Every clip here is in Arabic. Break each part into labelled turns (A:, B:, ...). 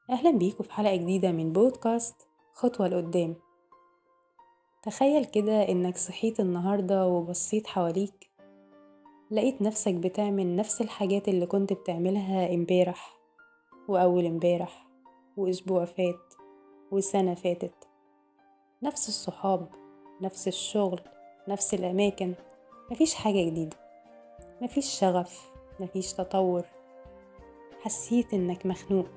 A: أهلا بيكم في حلقة جديدة من بودكاست خطوة لقدام. تخيل كده إنك صحيت النهاردة وبصيت حواليك، لقيت نفسك بتعمل نفس الحاجات اللي كنت بتعملها امبارح وأول امبارح وأسبوع فات وسنة فاتت. نفس الصحاب، نفس الشغل، نفس الأماكن. مفيش حاجة جديدة، مفيش شغف، مفيش تطور. حسيت إنك مخنوق.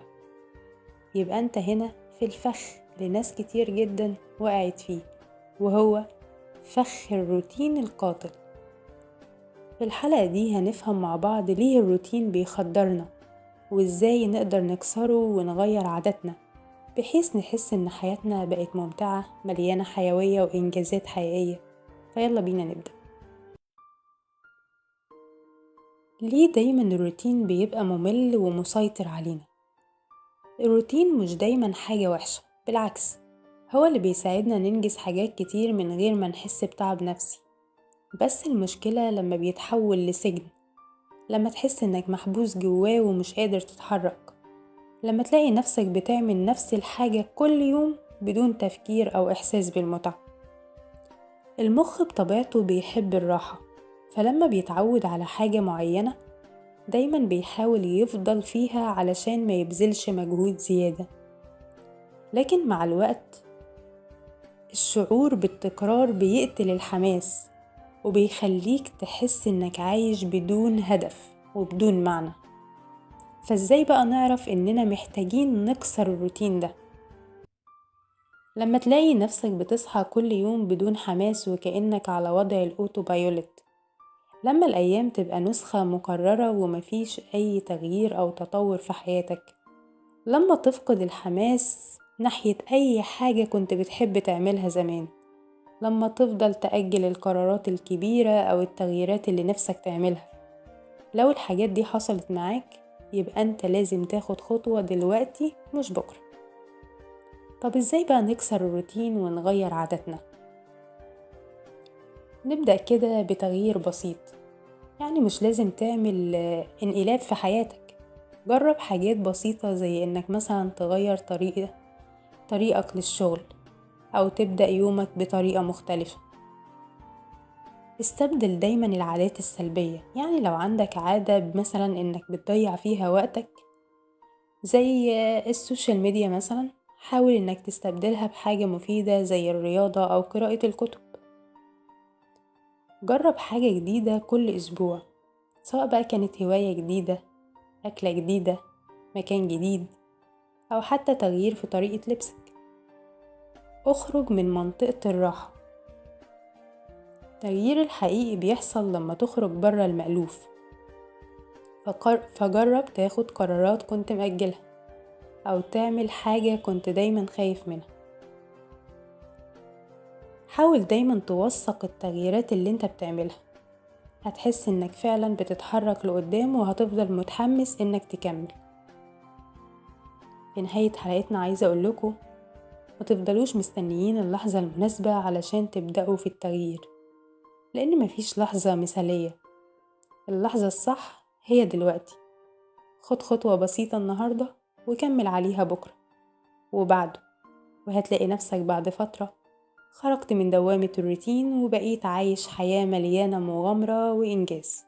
A: يبقى أنت هنا في الفخ لناس كتير جدا وقعت فيه، وهو فخ الروتين القاتل. في الحلقة دي هنفهم مع بعض ليه الروتين بيخدرنا، وازاي نقدر نكسره ونغير عاداتنا بحيث نحس ان حياتنا بقت ممتعة مليانة حيوية وإنجازات حقيقية. فيلا بينا نبدأ. ليه دايما الروتين بيبقى ممل ومسيطر علينا؟ الروتين مش دايما حاجة وحشة، بالعكس هو اللي بيساعدنا ننجز حاجات كتير من غير ما نحس بتعب نفسي. بس المشكلة لما بيتحول لسجن، لما تحس انك محبوس جواه ومش قادر تتحرك، لما تلاقي نفسك بتعمل نفس الحاجة كل يوم بدون تفكير او احساس بالمتعة. المخ بطبيعته بيحب الراحة، فلما بيتعود على حاجة معينة دايما بيحاول يفضل فيها علشان ما يبذلش مجهود زيادة. لكن مع الوقت الشعور بالتكرار بيقتل الحماس، وبيخليك تحس انك عايش بدون هدف وبدون معنى. فازاي بقى نعرف اننا محتاجين نكسر الروتين ده؟ لما تلاقي نفسك بتصحى كل يوم بدون حماس وكأنك على وضع الأوتو بايلوت، لما الأيام تبقى نسخة مكررة ومفيش أي تغيير أو تطور في حياتك، لما تفقد الحماس ناحية أي حاجة كنت بتحب تعملها زمان، لما تفضل تأجل القرارات الكبيرة أو التغييرات اللي نفسك تعملها. لو الحاجات دي حصلت معاك يبقى أنت لازم تاخد خطوة دلوقتي مش بكرة. طب إزاي بقى نكسر الروتين ونغير عاداتنا؟ نبدأ كده بتغيير بسيط، يعني مش لازم تعمل انقلاب في حياتك. جرب حاجات بسيطة زي إنك مثلا تغير طريقك للشغل، أو تبدأ يومك بطريقة مختلفة. استبدل دايما العادات السلبية، يعني لو عندك عادة مثلا إنك بتضيع فيها وقتك زي السوشيال ميديا مثلا، حاول إنك تستبدلها بحاجة مفيدة زي الرياضة أو قراءة الكتب. جرب حاجة جديدة كل أسبوع، سواء بقى كانت هواية جديدة، أكلة جديدة، مكان جديد، أو حتى تغيير في طريقة لبسك. اخرج من منطقة الراحة. التغيير الحقيقي بيحصل لما تخرج برا المألوف. فجرب تاخد قرارات كنت مأجلها، أو تعمل حاجة كنت دايما خايف منها. حاول دايما توثق التغييرات اللي انت بتعملها، هتحس انك فعلا بتتحرك لقدام وهتفضل متحمس انك تكمل. في نهاية حلقتنا عايزة اقولكوا ما تفضلوش مستنيين اللحظة المناسبة علشان تبدأوا في التغيير، لأن مفيش لحظة مثالية. اللحظة الصح هي دلوقتي. خد خطوة بسيطة النهاردة وكمل عليها بكرة وبعده، وهتلاقي نفسك بعد فترة خرجت من دوامة الروتين وبقيت عايش حياة مليانة مغامرة وإنجاز.